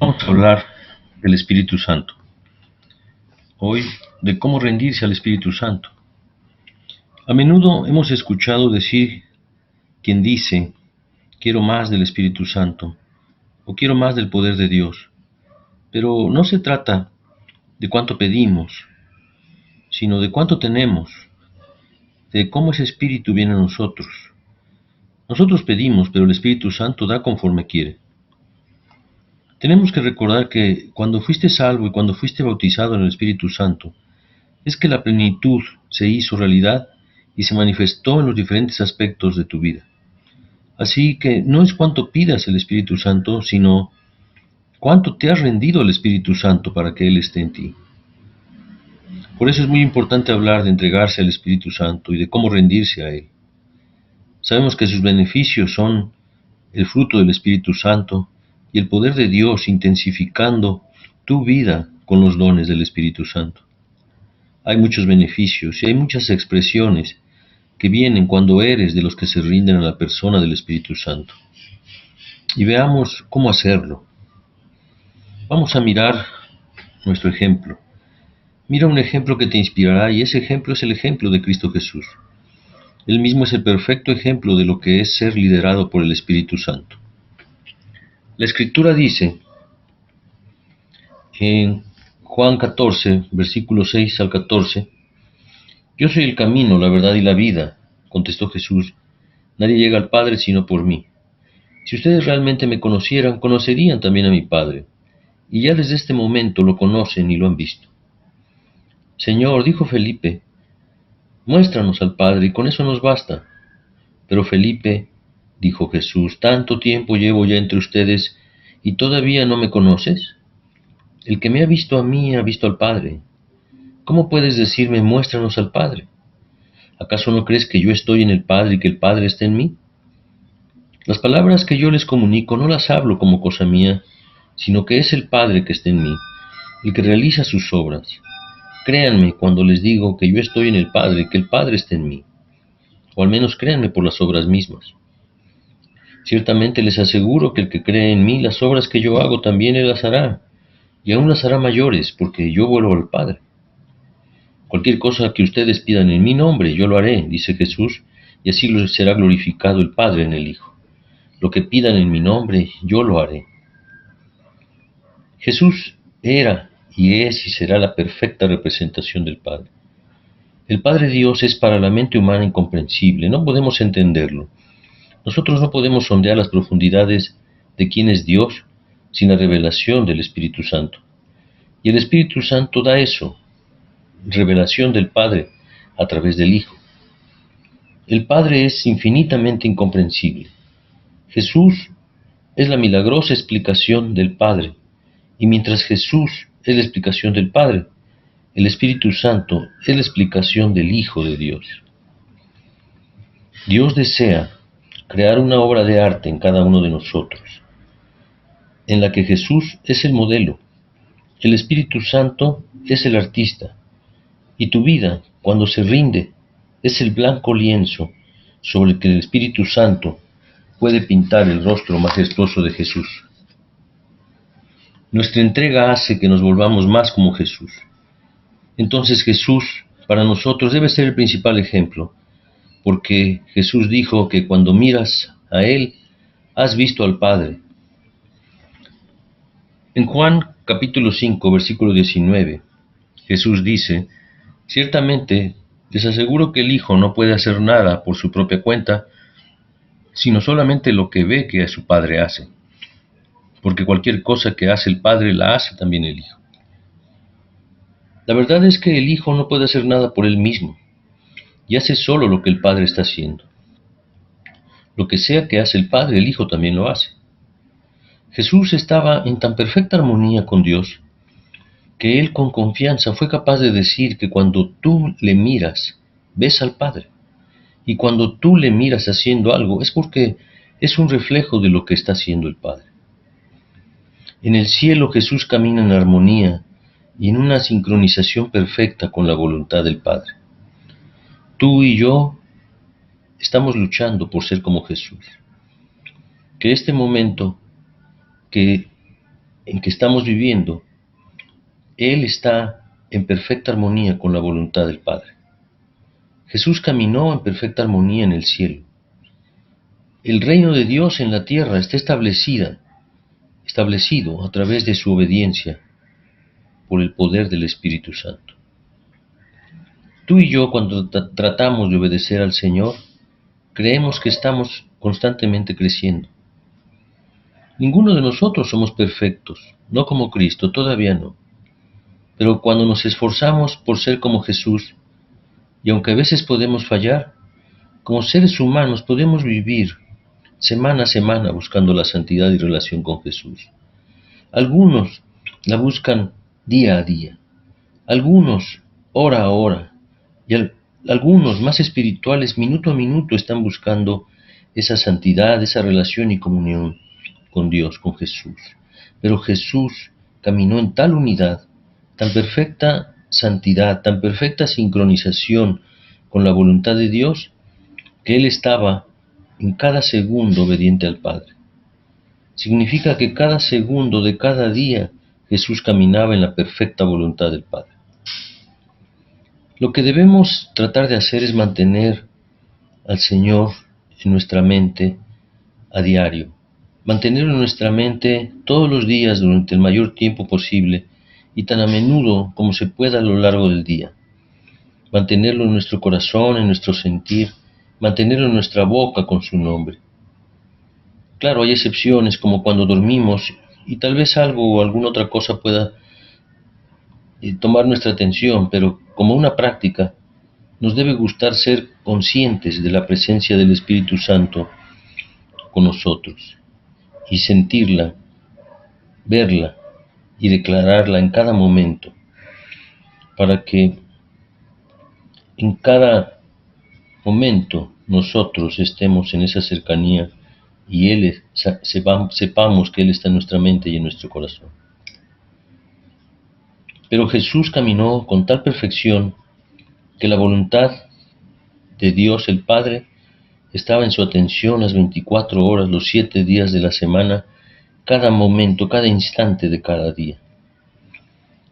Vamos a hablar del Espíritu Santo. Hoy, de cómo rendirse al Espíritu Santo. A menudo hemos escuchado decir quien dice, quiero más del Espíritu Santo o quiero más del poder de Dios. Pero no se trata de cuánto pedimos, sino de cuánto tenemos, de cómo ese Espíritu viene a nosotros. Nosotros pedimos, pero el Espíritu Santo da conforme quiere. Tenemos que recordar que cuando fuiste salvo y cuando fuiste bautizado en el Espíritu Santo, es que la plenitud se hizo realidad y se manifestó en los diferentes aspectos de tu vida. Así que no es cuánto pidas el Espíritu Santo, sino cuánto te has rendido al Espíritu Santo para que Él esté en ti. Por eso es muy importante hablar de entregarse al Espíritu Santo y de cómo rendirse a Él. Sabemos que sus beneficios son el fruto del Espíritu Santo y el poder de Dios intensificando tu vida con los dones del Espíritu Santo. Hay muchos beneficios y hay muchas expresiones que vienen cuando eres de los que se rinden a la persona del Espíritu Santo. Y veamos cómo hacerlo. Vamos a mirar nuestro ejemplo. Mira un ejemplo que te inspirará y ese ejemplo es el ejemplo de Cristo Jesús. Él mismo es el perfecto ejemplo de lo que es ser liderado por el Espíritu Santo. La Escritura dice en Juan 14, versículos 6 al 14, Yo soy el camino, la verdad y la vida, contestó Jesús. Nadie llega al Padre sino por mí. Si ustedes realmente me conocieran, conocerían también a mi Padre. Y ya desde este momento lo conocen y lo han visto. Señor, dijo Felipe, muéstranos al Padre y con eso nos basta. Pero Felipe, dijo Jesús, tanto tiempo llevo ya entre ustedes y todavía no me conoces. El que me ha visto a mí ha visto al Padre. ¿Cómo puedes decirme, muéstranos al Padre? ¿Acaso no crees que yo estoy en el Padre y que el Padre está en mí? Las palabras que yo les comunico no las hablo como cosa mía, sino que es el Padre que está en mí, el que realiza sus obras. Créanme cuando les digo que yo estoy en el Padre y que el Padre está en mí, o al menos créanme por las obras mismas. Ciertamente les aseguro que el que cree en mí, las obras que yo hago también él las hará, y aún las hará mayores, porque yo vuelvo al Padre. Cualquier cosa que ustedes pidan en mi nombre, yo lo haré, dice Jesús, y así será glorificado el Padre en el Hijo. Lo que pidan en mi nombre, yo lo haré. Jesús era y es y será la perfecta representación del Padre. El Padre Dios es para la mente humana incomprensible, no podemos entenderlo. Nosotros no podemos sondear las profundidades de quién es Dios sin la revelación del Espíritu Santo. Y el Espíritu Santo da eso, revelación del Padre a través del Hijo. El Padre es infinitamente incomprensible. Jesús es la milagrosa explicación del Padre. Y mientras Jesús es la explicación del Padre, el Espíritu Santo es la explicación del Hijo de Dios. Dios desea crear una obra de arte en cada uno de nosotros, en la que Jesús es el modelo, el Espíritu Santo es el artista, y tu vida, cuando se rinde, es el blanco lienzo sobre el que el Espíritu Santo puede pintar el rostro majestuoso de Jesús. Nuestra entrega hace que nos volvamos más como Jesús. Entonces Jesús para nosotros debe ser el principal ejemplo, porque Jesús dijo que cuando miras a Él, has visto al Padre. En Juan capítulo 5, versículo 19, Jesús dice, ciertamente les aseguro que el Hijo no puede hacer nada por su propia cuenta, sino solamente lo que ve que su Padre hace, porque cualquier cosa que hace el Padre la hace también el Hijo. La verdad es que el Hijo no puede hacer nada por él mismo, y hace solo lo que el Padre está haciendo. Lo que sea que hace el Padre, el Hijo también lo hace. Jesús estaba en tan perfecta armonía con Dios, que él con confianza fue capaz de decir que cuando tú le miras, ves al Padre. Y cuando tú le miras haciendo algo, es porque es un reflejo de lo que está haciendo el Padre. En el cielo Jesús camina en armonía y en una sincronización perfecta con la voluntad del Padre. Tú y yo estamos luchando por ser como Jesús. Que este momento, que en que estamos viviendo, Él está en perfecta armonía con la voluntad del Padre. Jesús caminó en perfecta armonía en el cielo. El reino de Dios en la tierra está establecido a través de su obediencia por el poder del Espíritu Santo. Tú y yo, cuando tratamos de obedecer al Señor, creemos que estamos constantemente creciendo. Ninguno de nosotros somos perfectos, no como Cristo, todavía no. Pero cuando nos esforzamos por ser como Jesús, y aunque a veces podemos fallar, como seres humanos podemos vivir semana a semana buscando la santidad y relación con Jesús. Algunos la buscan día a día, algunos hora a hora, y algunos más espirituales minuto a minuto están buscando esa santidad, esa relación y comunión con Dios, con Jesús. Pero Jesús caminó en tal unidad, tan perfecta santidad, tan perfecta sincronización con la voluntad de Dios, que Él estaba en cada segundo obediente al Padre. Significa que cada segundo de cada día Jesús caminaba en la perfecta voluntad del Padre. Lo que debemos tratar de hacer es mantener al Señor en nuestra mente a diario, mantenerlo en nuestra mente todos los días durante el mayor tiempo posible y tan a menudo como se pueda a lo largo del día. Mantenerlo en nuestro corazón, en nuestro sentir, mantenerlo en nuestra boca con su nombre. Claro, hay excepciones como cuando dormimos y tal vez algo o alguna otra cosa pueda tomar nuestra atención, pero como una práctica, nos debe gustar ser conscientes de la presencia del Espíritu Santo con nosotros y sentirla, verla y declararla en cada momento, para que en cada momento nosotros estemos en esa cercanía y sepamos que Él está en nuestra mente y en nuestro corazón. Pero Jesús caminó con tal perfección que la voluntad de Dios el Padre estaba en su atención las 24 horas, los 7 días de la semana, cada momento, cada instante de cada día.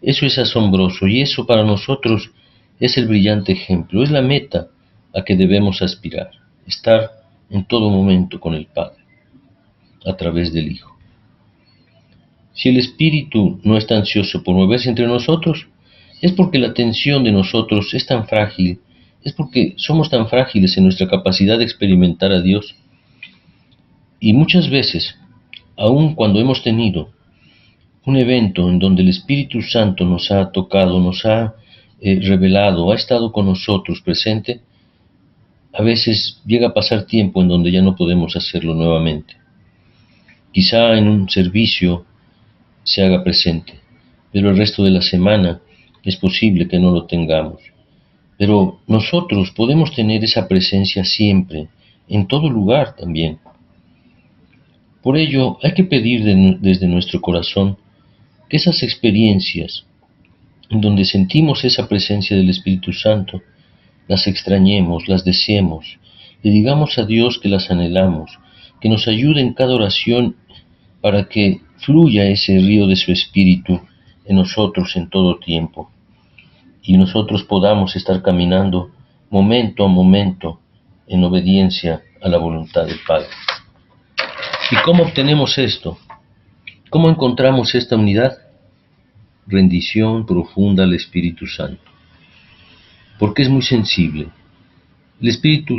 Eso es asombroso y eso para nosotros es el brillante ejemplo, es la meta a que debemos aspirar, estar en todo momento con el Padre, a través del Hijo. Si el Espíritu no está ansioso por moverse entre nosotros, es porque la atención de nosotros es tan frágil, es porque somos tan frágiles en nuestra capacidad de experimentar a Dios. Y muchas veces, aun cuando hemos tenido un evento en donde el Espíritu Santo nos ha tocado, nos ha revelado, ha estado con nosotros presente, a veces llega a pasar tiempo en donde ya no podemos hacerlo nuevamente. Quizá en un servicio se haga presente, pero el resto de la semana es posible que no lo tengamos. Pero nosotros podemos tener esa presencia siempre, en todo lugar también. Por ello, hay que pedir desde nuestro corazón que esas experiencias en donde sentimos esa presencia del Espíritu Santo, las extrañemos, las deseemos, le digamos a Dios que las anhelamos, que nos ayude en cada oración para que fluya ese río de su Espíritu en nosotros en todo tiempo y nosotros podamos estar caminando momento a momento en obediencia a la voluntad del Padre. ¿Y cómo obtenemos esto? ¿Cómo encontramos esta unidad? Rendición profunda al Espíritu Santo, porque es muy sensible. El Espíritu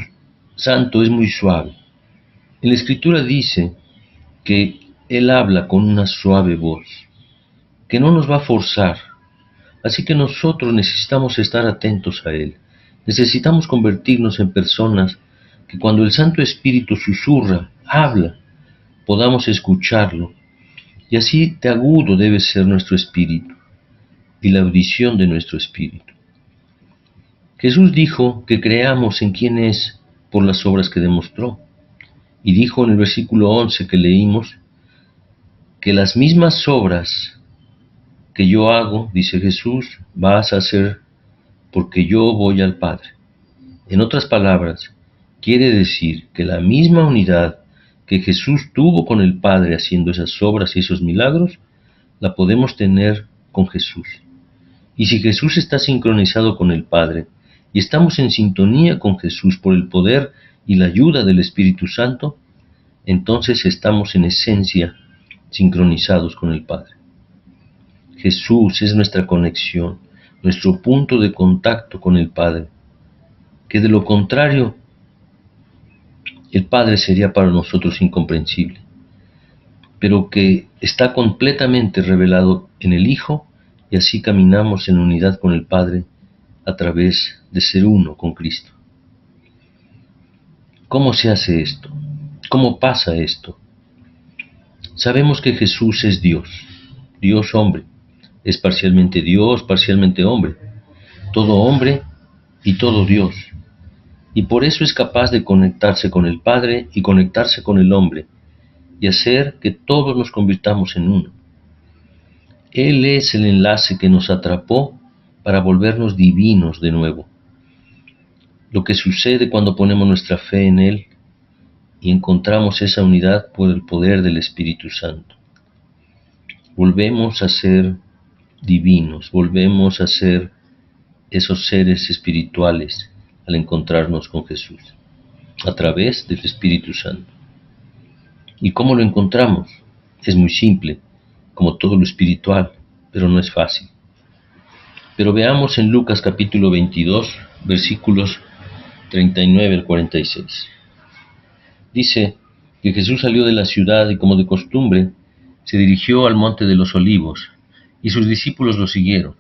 Santo es muy suave. En la Escritura dice que Él habla con una suave voz, que no nos va a forzar. Así que nosotros necesitamos estar atentos a Él. Necesitamos convertirnos en personas que cuando el Santo Espíritu susurra, habla, podamos escucharlo. Y así de agudo debe ser nuestro espíritu y la audición de nuestro espíritu. Jesús dijo que creamos en quién es por las obras que demostró. Y dijo en el versículo 11 que leímos, que las mismas obras que yo hago, dice Jesús, vas a hacer porque yo voy al Padre. En otras palabras, quiere decir que la misma unidad que Jesús tuvo con el Padre haciendo esas obras y esos milagros, la podemos tener con Jesús. Y si Jesús está sincronizado con el Padre, y estamos en sintonía con Jesús por el poder y la ayuda del Espíritu Santo, entonces estamos en esencia sincronizados con el Padre. Jesús es nuestra conexión, nuestro punto de contacto con el Padre, que de lo contrario, el Padre sería para nosotros incomprensible, pero que está completamente revelado en el Hijo, y así caminamos en unidad con el Padre a través de ser uno con Cristo. ¿Cómo se hace esto? ¿Cómo pasa esto? Sabemos que Jesús es Dios, Dios hombre, es parcialmente Dios, parcialmente hombre, todo hombre y todo Dios, y por eso es capaz de conectarse con el Padre y conectarse con el hombre, y hacer que todos nos convirtamos en uno. Él es el enlace que nos atrapó para volvernos divinos de nuevo. Lo que sucede cuando ponemos nuestra fe en Él y encontramos esa unidad por el poder del Espíritu Santo. Volvemos a ser divinos, volvemos a ser esos seres espirituales al encontrarnos con Jesús, a través del Espíritu Santo. ¿Y cómo lo encontramos? Es muy simple, como todo lo espiritual, pero no es fácil. Pero veamos en Lucas capítulo 22, versículos 39 al 46. Dice que Jesús salió de la ciudad y, como de costumbre, se dirigió al monte de los Olivos, y sus discípulos lo siguieron.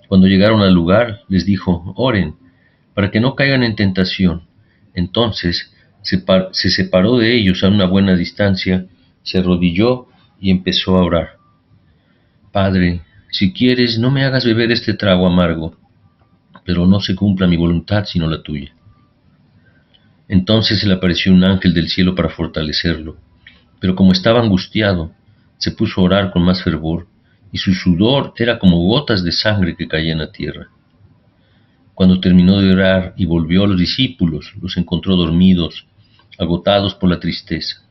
Cuando llegaron al lugar, les dijo: oren, para que no caigan en tentación. Entonces se separó de ellos a una buena distancia, se arrodilló y empezó a orar. Padre, si quieres, no me hagas beber este trago amargo, pero no se cumpla mi voluntad sino la tuya. Entonces se le apareció un ángel del cielo para fortalecerlo, pero como estaba angustiado, se puso a orar con más fervor, y su sudor era como gotas de sangre que caían a tierra. Cuando terminó de orar y volvió a los discípulos, los encontró dormidos, agotados por la tristeza.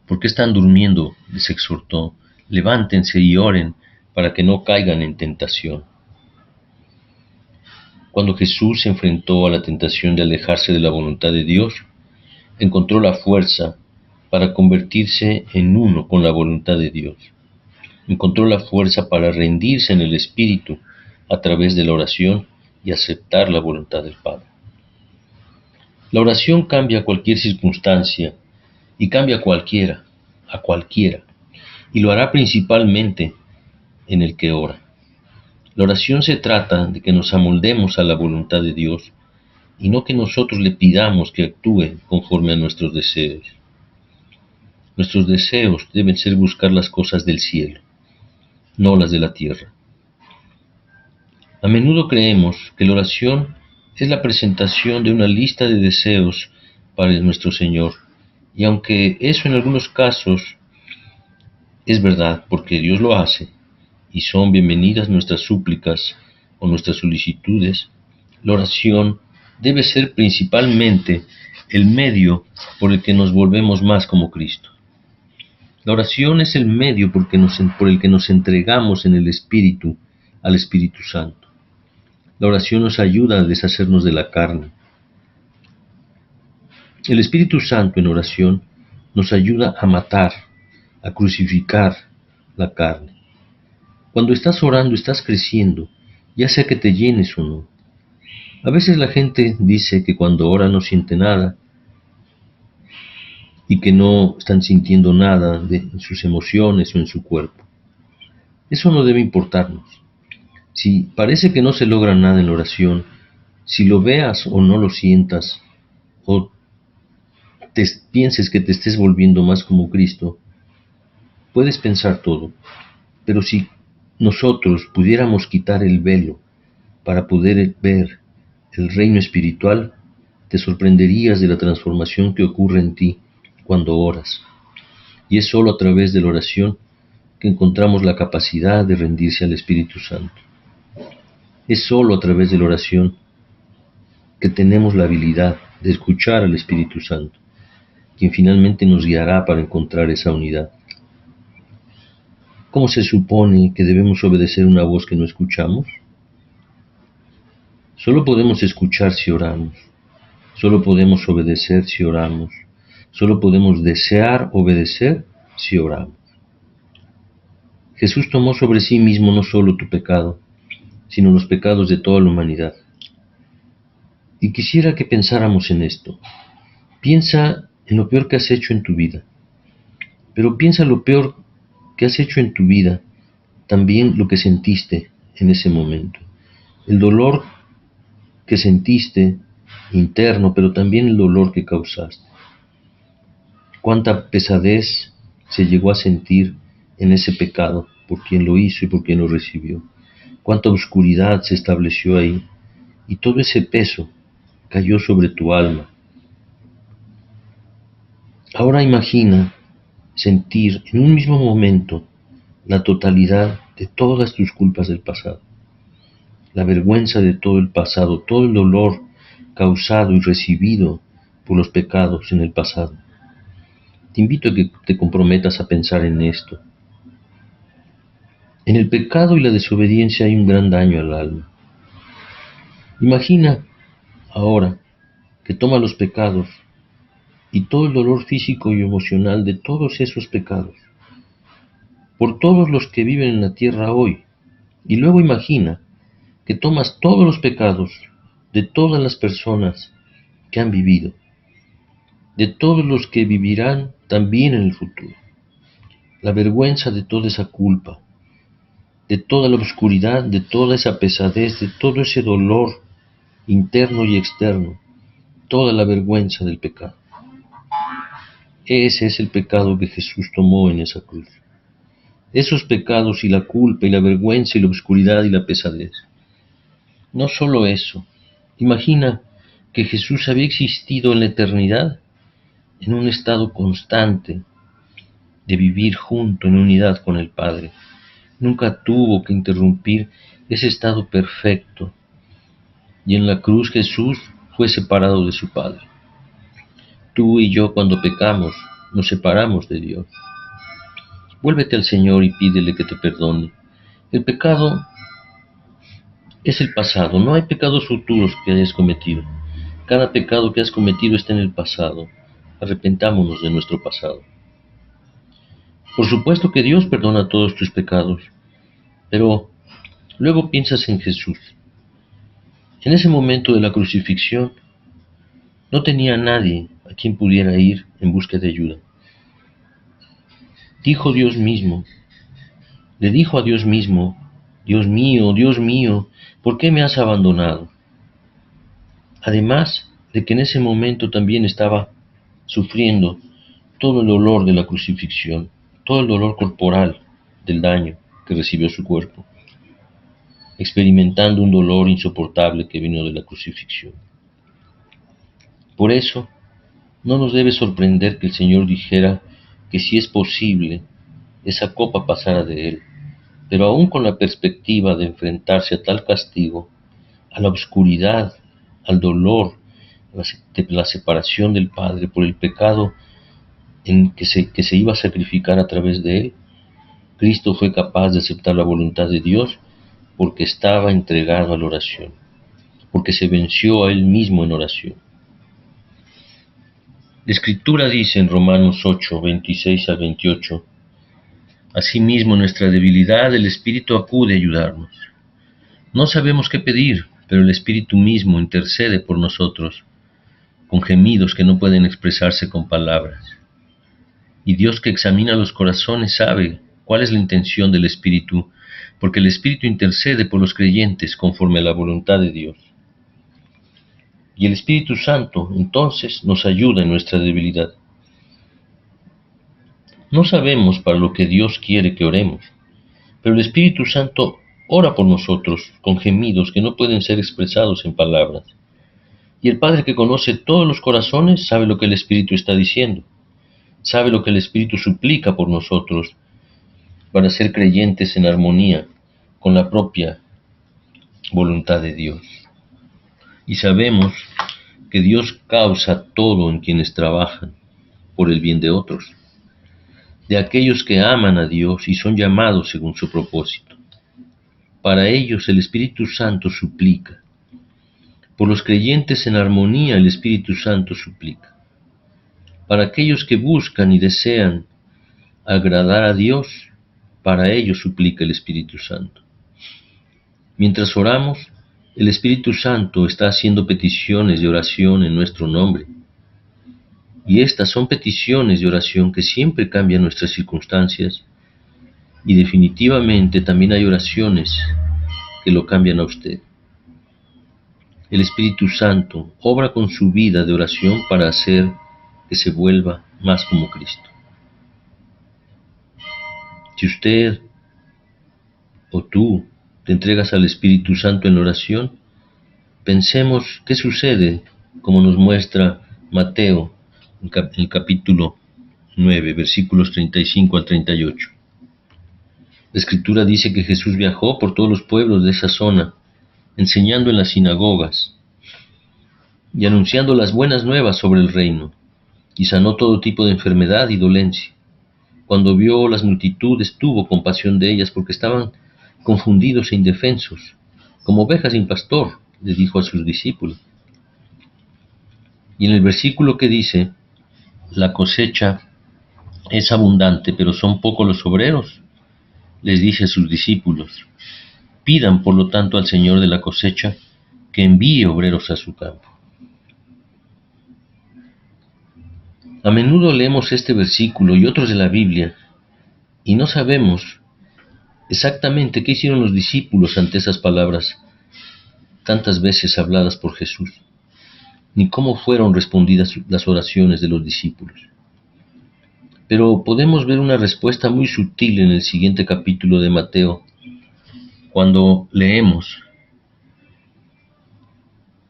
¿Por qué están durmiendo?, les exhortó. Levántense y oren para que no caigan en tentación. Cuando Jesús se enfrentó a la tentación de alejarse de la voluntad de Dios, encontró la fuerza para convertirse en uno con la voluntad de Dios. Encontró la fuerza para rendirse en el Espíritu a través de la oración y aceptar la voluntad del Padre. La oración cambia cualquier circunstancia y cambia a cualquiera, y lo hará principalmente en el que ora. La oración se trata de que nos amoldemos a la voluntad de Dios y no que nosotros le pidamos que actúe conforme a nuestros deseos. Nuestros deseos deben ser buscar las cosas del cielo, no las de la tierra. A menudo creemos que la oración es la presentación de una lista de deseos para nuestro Señor, y aunque eso en algunos casos es verdad, porque Dios lo hace, y son bienvenidas nuestras súplicas o nuestras solicitudes, la oración debe ser principalmente el medio por el que nos volvemos más como Cristo. La oración es el medio por el que nos entregamos en el Espíritu al Espíritu Santo. La oración nos ayuda a deshacernos de la carne. El Espíritu Santo en oración nos ayuda a matar, a crucificar la carne. Cuando estás orando, estás creciendo, ya sea que te llenes o no. A veces la gente dice que cuando ora no siente nada y que no están sintiendo nada en sus emociones o en su cuerpo. Eso no debe importarnos. Si parece que no se logra nada en la oración, si lo veas o no lo sientas, o pienses que te estés volviendo más como Cristo, puedes pensar todo, pero si nosotros pudiéramos quitar el velo para poder ver el reino espiritual, te sorprenderías de la transformación que ocurre en ti cuando oras. Y es solo a través de la oración que encontramos la capacidad de rendirse al Espíritu Santo. Es solo a través de la oración que tenemos la habilidad de escuchar al Espíritu Santo, quien finalmente nos guiará para encontrar esa unidad. ¿Cómo se supone que debemos obedecer una voz que no escuchamos? Solo podemos escuchar si oramos. Solo podemos obedecer si oramos. Solo podemos desear obedecer si oramos. Jesús tomó sobre sí mismo no solo tu pecado, sino los pecados de toda la humanidad. Y quisiera que pensáramos en esto. Piensa en lo peor que has hecho en tu vida. Pero piensa lo peor que has hecho en tu vida, también lo que sentiste en ese momento. El dolor que sentiste interno, pero también el dolor que causaste. Cuánta pesadez se llegó a sentir en ese pecado por quien lo hizo y por quien lo recibió. Cuánta oscuridad se estableció ahí. Y todo ese peso cayó sobre tu alma. Ahora imagina sentir en un mismo momento la totalidad de todas tus culpas del pasado, la vergüenza de todo el pasado, todo el dolor causado y recibido por los pecados en el pasado. Te invito a que te comprometas a pensar en esto. En el pecado y la desobediencia hay un gran daño al alma. Imagina ahora que toma los pecados y todo el dolor físico y emocional de todos esos pecados, por todos los que viven en la tierra hoy, y luego imagina que tomas todos los pecados de todas las personas que han vivido, de todos los que vivirán también en el futuro, la vergüenza de toda esa culpa, de toda la oscuridad, de toda esa pesadez, de todo ese dolor interno y externo, toda la vergüenza del pecado. Ese es el pecado que Jesús tomó en esa cruz. Esos pecados y la culpa y la vergüenza y la oscuridad y la pesadez. No solo eso, imagina que Jesús había existido en la eternidad en un estado constante de vivir junto en unidad con el Padre. Nunca tuvo que interrumpir ese estado perfecto. Y en la cruz Jesús fue separado de su Padre. Tú y yo cuando pecamos nos separamos de Dios. Vuélvete al Señor y pídele que te perdone. El pecado es el pasado, no hay pecados futuros que hayas cometido. Cada pecado que has cometido está en el pasado. Arrepentámonos de nuestro pasado. Por supuesto que Dios perdona todos tus pecados, pero luego piensas en Jesús. En ese momento de la crucifixión, no tenía nadie a quien pudiera ir en busca de ayuda. Dijo Dios mismo, le dijo a Dios mismo, Dios mío, ¿por qué me has abandonado? Además de que en ese momento también estaba sufriendo todo el dolor de la crucifixión, todo el dolor corporal del daño que recibió su cuerpo, experimentando un dolor insoportable que vino de la crucifixión. Por eso, no nos debe sorprender que el Señor dijera que si es posible, esa copa pasara de Él, pero aún con la perspectiva de enfrentarse a tal castigo, a la oscuridad, al dolor, de la separación del Padre por el pecado en que se iba a sacrificar a través de Él, Cristo fue capaz de aceptar la voluntad de Dios porque estaba entregado a la oración, porque se venció a Él mismo en oración. La Escritura dice en Romanos 8, 26 al 28, asimismo en nuestra debilidad el Espíritu acude a ayudarnos. No sabemos qué pedir, pero el Espíritu mismo intercede por nosotros, con gemidos que no pueden expresarse con palabras. Y Dios que examina los corazones sabe cuál es la intención del Espíritu, porque el Espíritu intercede por los creyentes conforme a la voluntad de Dios. Y el Espíritu Santo, entonces, nos ayuda en nuestra debilidad. No sabemos para lo que Dios quiere que oremos, pero el Espíritu Santo ora por nosotros con gemidos que no pueden ser expresados en palabras. Y el Padre que conoce todos los corazones sabe lo que el Espíritu está diciendo, sabe lo que el Espíritu suplica por nosotros para ser creyentes en armonía con la propia voluntad de Dios. Y sabemos que Dios causa todo en quienes trabajan por el bien de otros. de aquellos que aman a Dios y son llamados según su propósito. Para ellos el Espíritu Santo suplica. Por los creyentes en armonía el Espíritu Santo suplica. Para aquellos que buscan y desean agradar a Dios, para ellos suplica el Espíritu Santo. Mientras oramos, el Espíritu Santo está haciendo peticiones de oración en nuestro nombre. Y estas son peticiones de oración que siempre cambian nuestras circunstancias. Y definitivamente también hay oraciones que lo cambian a usted. El Espíritu Santo obra con su vida de oración para hacer que se vuelva más como Cristo. Si usted o tú te entregas al Espíritu Santo en oración, pensemos qué sucede, como nos muestra Mateo en el capítulo 9, versículos 35 al 38. La Escritura dice que Jesús viajó por todos los pueblos de esa zona, enseñando en las sinagogas y anunciando las buenas nuevas sobre el reino, y sanó todo tipo de enfermedad y dolencia. Cuando vio las multitudes, tuvo compasión de ellas, porque estaban confundidos e indefensos, como ovejas sin pastor, les dijo a sus discípulos. Y en el versículo que dice, la cosecha es abundante, pero son pocos los obreros, les dice a sus discípulos, pidan por lo tanto al Señor de la cosecha que envíe obreros a su campo. A menudo leemos este versículo y otros de la Biblia y no sabemos exactamente qué hicieron los discípulos ante esas palabras tantas veces habladas por Jesús, ni cómo fueron respondidas las oraciones de los discípulos. Pero podemos ver una respuesta muy sutil en el siguiente capítulo de Mateo, cuando leemos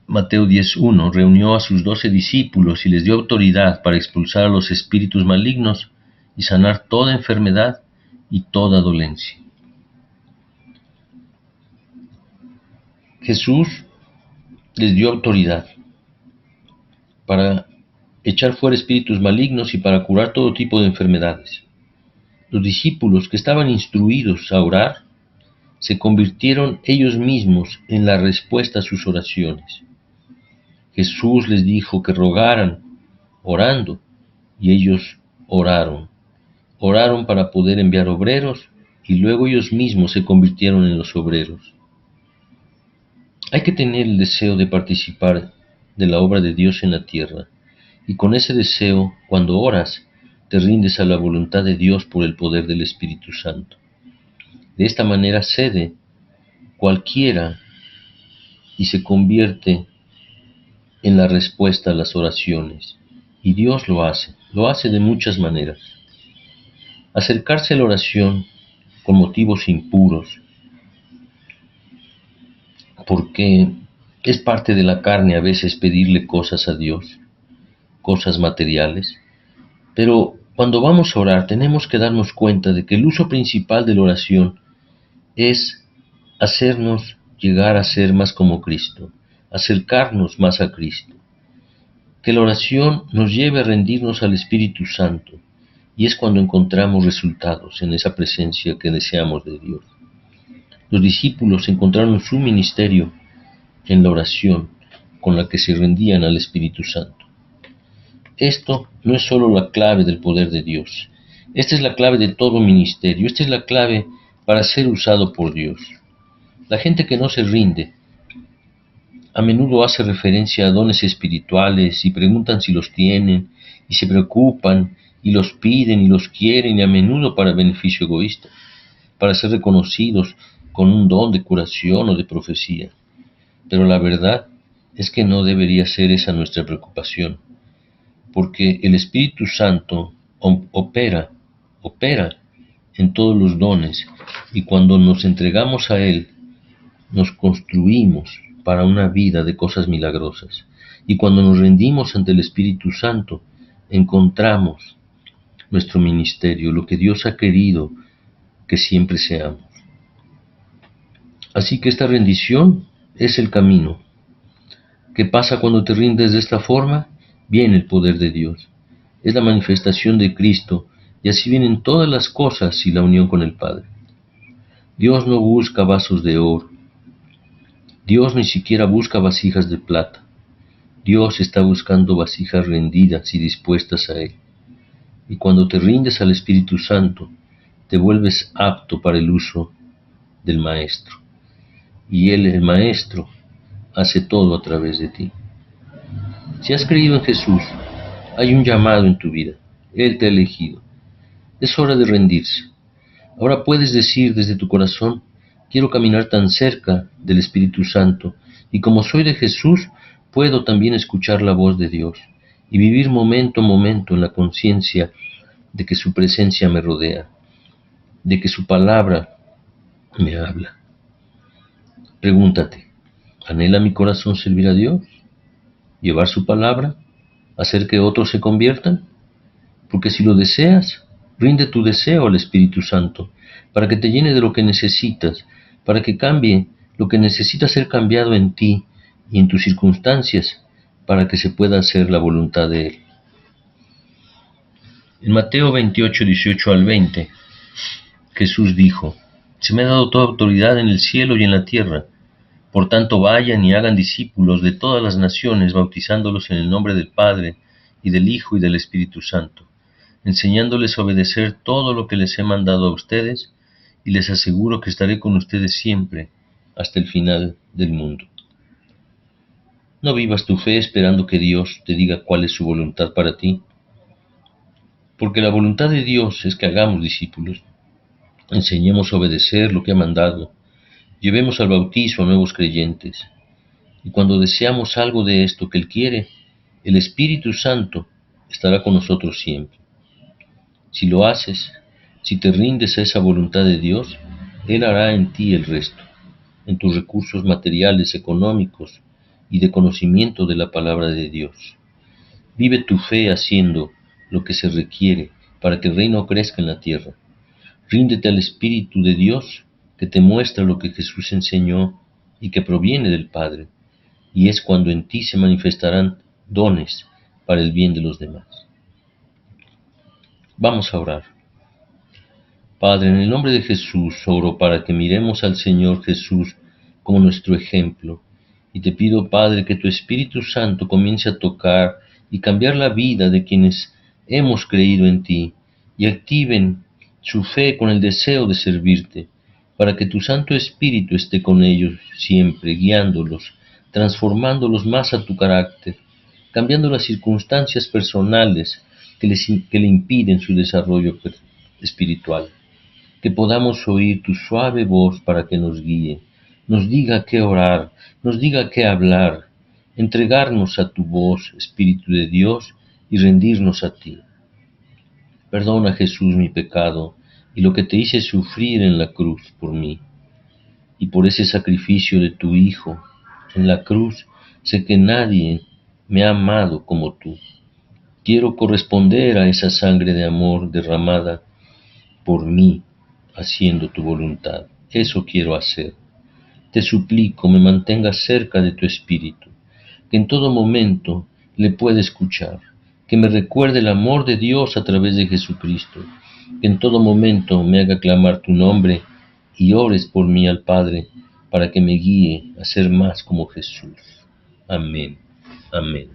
Mateo 10:1, reunió a sus 12 discípulos y les dio autoridad para expulsar a los espíritus malignos y sanar toda enfermedad y toda dolencia. Jesús les dio autoridad para echar fuera espíritus malignos y para curar todo tipo de enfermedades. Los discípulos que estaban instruidos a orar se convirtieron ellos mismos en la respuesta a sus oraciones. Jesús les dijo que rogaran orando y ellos oraron. Oraron para poder enviar obreros y luego ellos mismos se convirtieron en los obreros. Hay que tener el deseo de participar de la obra de Dios en la tierra, y con ese deseo, cuando oras, te rindes a la voluntad de Dios por el poder del Espíritu Santo. De esta manera cede cualquiera y se convierte en la respuesta a las oraciones, y Dios lo hace de muchas maneras. Acercarse a la oración con motivos impuros, porque es parte de la carne a veces pedirle cosas a Dios, cosas materiales, pero cuando vamos a orar tenemos que darnos cuenta de que el uso principal de la oración es hacernos llegar a ser más como Cristo, acercarnos más a Cristo. Que la oración nos lleve a rendirnos al Espíritu Santo, y es cuando encontramos resultados en esa presencia que deseamos de Dios. Los discípulos encontraron su ministerio en la oración con la que se rendían al Espíritu Santo. Esto no es solo la clave del poder de Dios. Esta es la clave de todo ministerio. Esta es la clave para ser usado por Dios. La gente que no se rinde a menudo hace referencia a dones espirituales y preguntan si los tienen y se preocupan y los piden y los quieren, y a menudo para beneficio egoísta, para ser reconocidos con un don de curación o de profecía. Pero la verdad es que no debería ser esa nuestra preocupación, porque el Espíritu Santo opera en todos los dones, y cuando nos entregamos a Él, nos construimos para una vida de cosas milagrosas. Y cuando nos rendimos ante el Espíritu Santo, encontramos nuestro ministerio, lo que Dios ha querido que siempre seamos. Así que esta rendición es el camino. ¿Qué pasa cuando te rindes de esta forma? Viene el poder de Dios. Es la manifestación de Cristo y así vienen todas las cosas y la unión con el Padre. Dios no busca vasos de oro. Dios ni siquiera busca vasijas de plata. Dios está buscando vasijas rendidas y dispuestas a Él. Y cuando te rindes al Espíritu Santo, te vuelves apto para el uso del Maestro. Y Él, el Maestro, hace todo a través de ti. Si has creído en Jesús, hay un llamado en tu vida. Él te ha elegido. Es hora de rendirse. Ahora puedes decir desde tu corazón: quiero caminar tan cerca del Espíritu Santo, y como soy de Jesús, puedo también escuchar la voz de Dios y vivir momento a momento en la conciencia de que su presencia me rodea, de que su palabra me habla. Pregúntate: ¿anhela mi corazón servir a Dios? ¿Llevar su palabra? ¿Hacer que otros se conviertan? Porque si lo deseas, rinde tu deseo al Espíritu Santo, para que te llene de lo que necesitas, para que cambie lo que necesita ser cambiado en ti y en tus circunstancias, para que se pueda hacer la voluntad de Él. En Mateo 28, 18 al 20, Jesús dijo: se me ha dado toda autoridad en el cielo y en la tierra. Por tanto, vayan y hagan discípulos de todas las naciones, bautizándolos en el nombre del Padre, y del Hijo, y del Espíritu Santo, enseñándoles a obedecer todo lo que les he mandado a ustedes, y les aseguro que estaré con ustedes siempre, hasta el final del mundo. No vivas tu fe esperando que Dios te diga cuál es su voluntad para ti, porque la voluntad de Dios es que hagamos discípulos, enseñemos a obedecer lo que ha mandado, llevemos al bautizo a nuevos creyentes, y cuando deseamos algo de esto que Él quiere, el Espíritu Santo estará con nosotros siempre. Si lo haces, si te rindes a esa voluntad de Dios, Él hará en ti el resto, en tus recursos materiales, económicos y de conocimiento de la palabra de Dios. Vive tu fe haciendo lo que se requiere para que el reino crezca en la tierra. Ríndete al Espíritu de Dios que te muestra lo que Jesús enseñó y que proviene del Padre, y es cuando en ti se manifestarán dones para el bien de los demás. Vamos a orar. Padre, en el nombre de Jesús, oro para que miremos al Señor Jesús como nuestro ejemplo. Y te pido, Padre, que tu Espíritu Santo comience a tocar y cambiar la vida de quienes hemos creído en ti y activen su fe con el deseo de servirte, para que tu Santo Espíritu esté con ellos siempre, guiándolos, transformándolos más a tu carácter, cambiando las circunstancias personales que le impiden su desarrollo espiritual. Que podamos oír tu suave voz para que nos guíe, nos diga qué orar, nos diga qué hablar, entregarnos a tu voz, Espíritu de Dios, y rendirnos a ti. Perdona, Jesús, mi pecado y lo que te hice sufrir en la cruz por mí. Y por ese sacrificio de tu Hijo en la cruz, sé que nadie me ha amado como tú. Quiero corresponder a esa sangre de amor derramada por mí, haciendo tu voluntad. Eso quiero hacer. Te suplico me mantengas cerca de tu Espíritu, que en todo momento le pueda escuchar, que me recuerde el amor de Dios a través de Jesucristo, que en todo momento me haga clamar tu nombre y ores por mí al Padre, para que me guíe a ser más como Jesús. Amén. Amén.